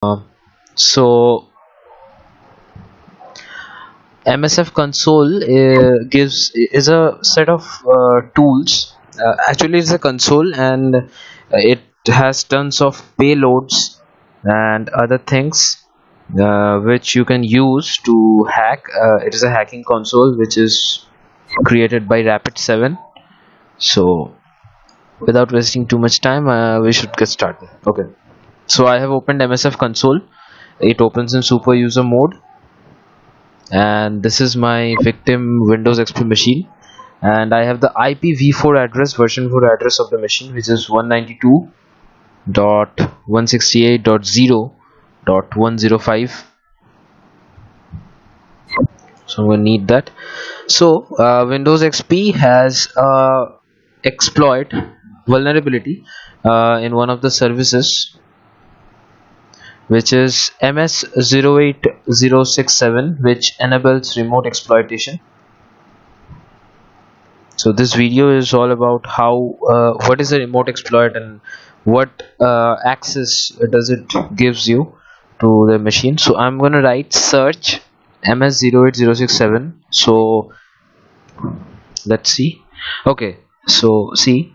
So MSF console is a set of tools. Actually, it's a console, and it has tons of payloads and other things which you can use to hack. It is a hacking console which is created by Rapid 7. So without wasting too much time, we should get started. Okay. So I have opened MSF console. It opens in super user mode, and this is my victim Windows XP machine, and I have the IPv4 address, version 4 address of the machine, which is 192.168.0.105. So we need that. So Windows XP has exploit vulnerability in one of the services, which is MS08067, which enables remote exploitation. So this video is all about how what is a remote exploit and what access does it gives you to the machine. So I'm gonna write search MS08067. So let's see. Okay, so see,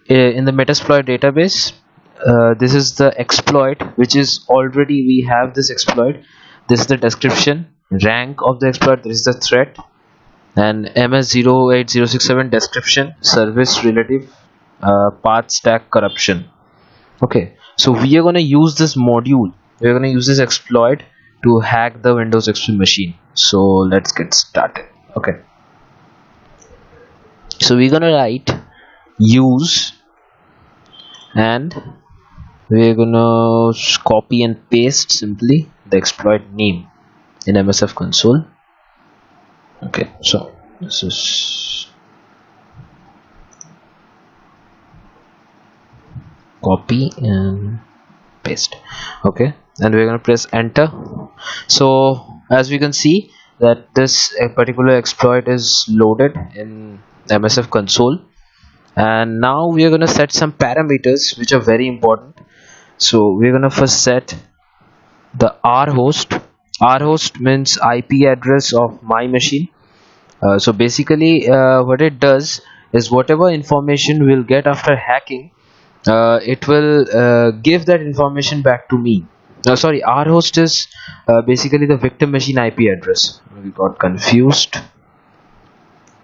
in the Metasploit database, this is the exploit, which is already we have this exploit. This is the description, rank of the exploit, this is the threat, and MS08067 description, service relative, path stack corruption. Okay, so we are going to use this module, we are going to use this exploit to hack the Windows XP machine. So let's get started. Okay, so we're going to write use, and we're going to copy and paste simply the exploit name in MSF console. Okay, so this is copy and paste. Okay, and we're going to press enter. So as we can see that this particular exploit is loaded in MSF console, and now we are going to set some parameters which are very important. So we're going to first set the R host. R host means IP address of my machine. So basically what it does is whatever information we'll get after hacking, it will give that information back to me. Sorry, R host is basically the victim machine IP address. We got confused,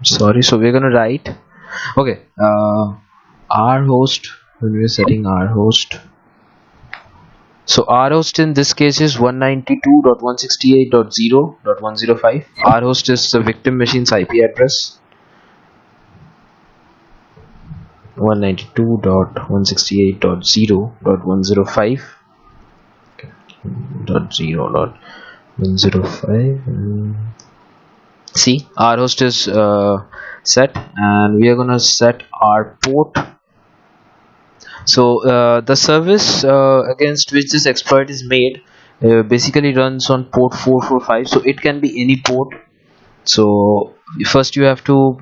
sorry. So we're gonna write, okay, R host, when we're setting R host, so R host in this case is 192.168.0.105. R host is the victim machine's IP address, 192.168.0.105 .0.105. See, R host is set, and we are gonna set our port. So the service against which this exploit is made basically runs on port 445, so it can be any port. So first you have to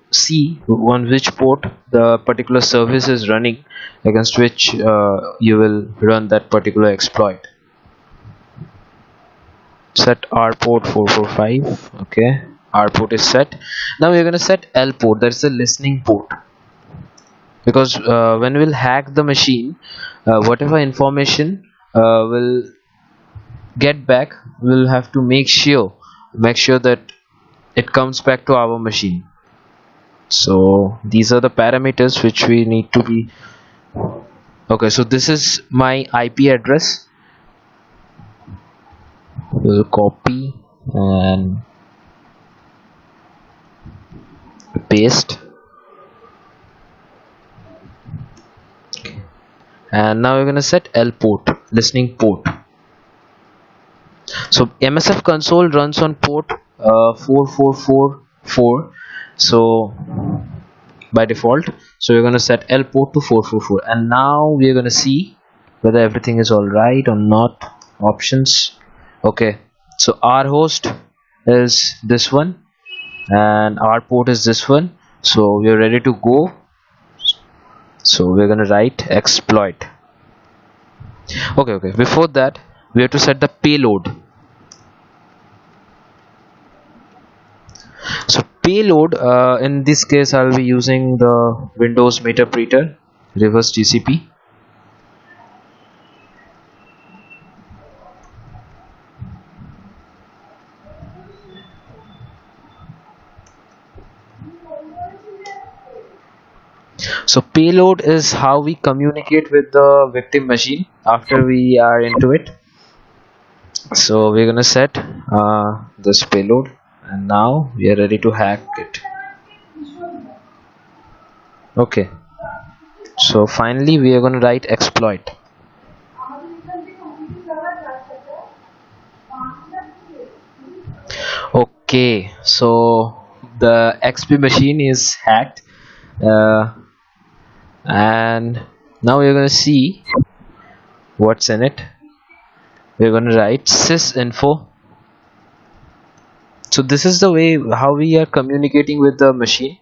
see on which port the particular service is running against which you will run that particular exploit. Set R port 445. okay, R port is set. Now we're going to set L port, that's the listening port, because when we'll hack the machine, whatever information will get back, we'll have to make sure that it comes back to our machine. So these are the parameters which we need to be. Okay, so this is my IP address. We'll copy and paste. And now we're going to set L port, listening port. So MSF console runs on port 4444, so by default. So we're going to set L port to 444, and now we're going to see whether everything is all right or not. Options. Okay, so R host is this one and R port is this one, so we're ready to go. So we're going to write exploit. Okay, before that we have to set the payload. So payload, in this case I'll be using the Windows Meter reverse GCP. So payload is how we communicate with the victim machine after we are into it. So we're gonna set this payload, and now we are ready to hack it. Okay, so finally we are gonna write exploit. Okay, so the XP machine is hacked, uh, and now we're gonna see what's in it. We're gonna write sysinfo. So this is the way how we are communicating with the machine.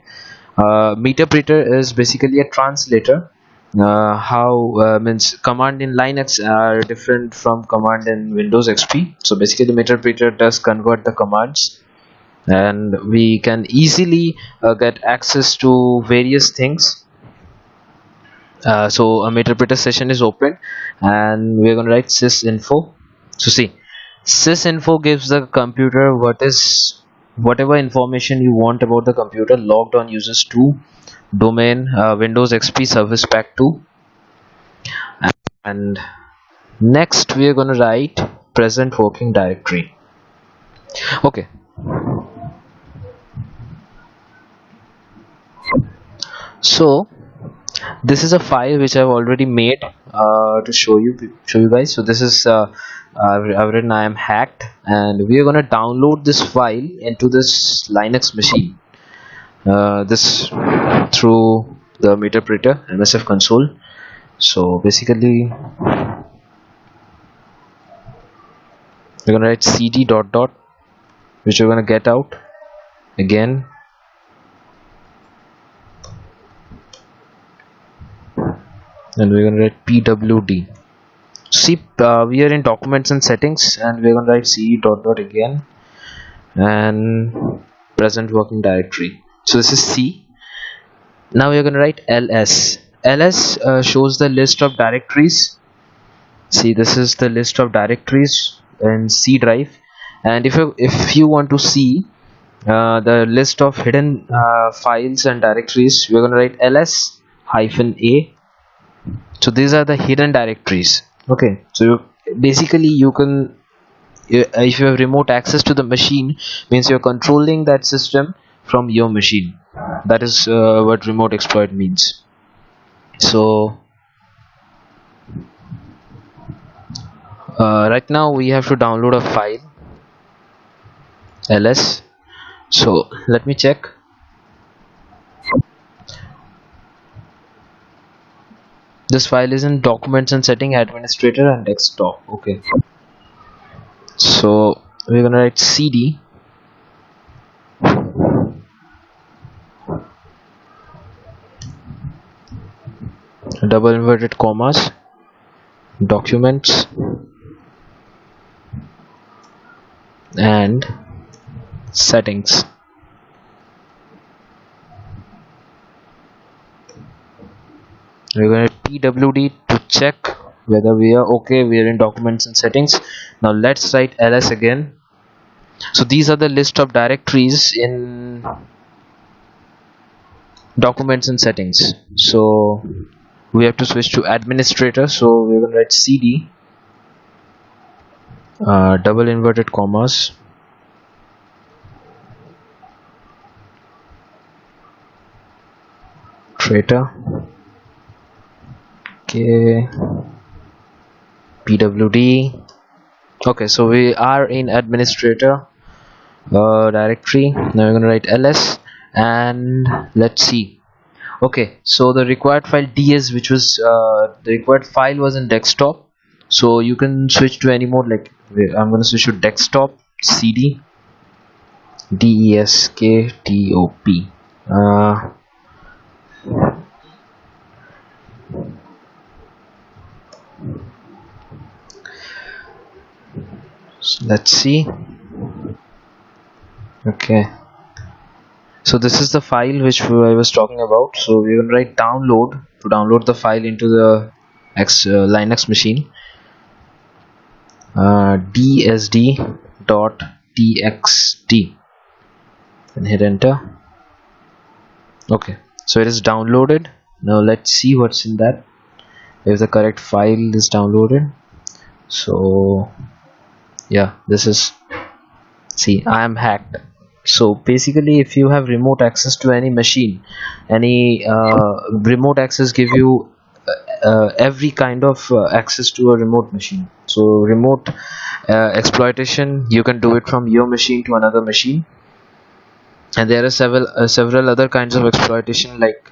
Meterpreter is basically a translator. How means command in Linux are different from command in Windows XP. So basically Meterpreter does convert the commands, and we can easily get access to various things. So a Meterpreter session is open, and we're going to write sysinfo. So see, sysinfo gives the computer whatever information you want about the computer: logged on users 2, domain, Windows XP service pack 2. And next we are going to write present working directory. Okay, so this is a file which I've already made to show you guys. So this is I've written I am hacked, and we are going to download this file into this Linux machine, this through the Meterpreter MSF console. So basically we're going to write cd dot dot, which we're going to get out again, and we're going to write pwd. See, we are in documents and settings, and we're going to write cd dot dot again, and present working directory. So this is C. Now we're going to write ls. Ls shows the list of directories. See, this is the list of directories in C drive, and if you want to see the list of hidden files and directories, we're going to write ls hyphen a. So these are the hidden directories. Okay, so basically you can, if you have remote access to the machine, means you're controlling that system from your machine. That is what remote exploit means. So right now we have to download a file ls. So let me check. This file is in documents and setting, administrator, and desktop. Okay, so we're gonna write cd double inverted commas documents and settings. We're going to pwd to check whether we are okay. We are in documents and settings. Now let's write ls again. So these are the list of directories in documents and settings. So we have to switch to administrator. So we're going to write cd double inverted commas trader. Okay, pwd. Okay, so we are in administrator directory. Now we're going to write ls, and let's see. Okay, so the required file ds, which was the required file was in desktop. So you can switch to any mode. Like I'm going to switch to desktop cd desktop. Let's see. Okay, so this is the file which I was talking about. So we will write download to download the file into the Linux machine. dsd.txt and hit enter. Okay, so it is downloaded. Now let's see what's in that, if the correct file is downloaded. So yeah, this is, see, I am hacked. So basically, if you have remote access to any machine, any remote access give you every kind of access to a remote machine. So remote exploitation, you can do it from your machine to another machine. And there are several other kinds of exploitation, like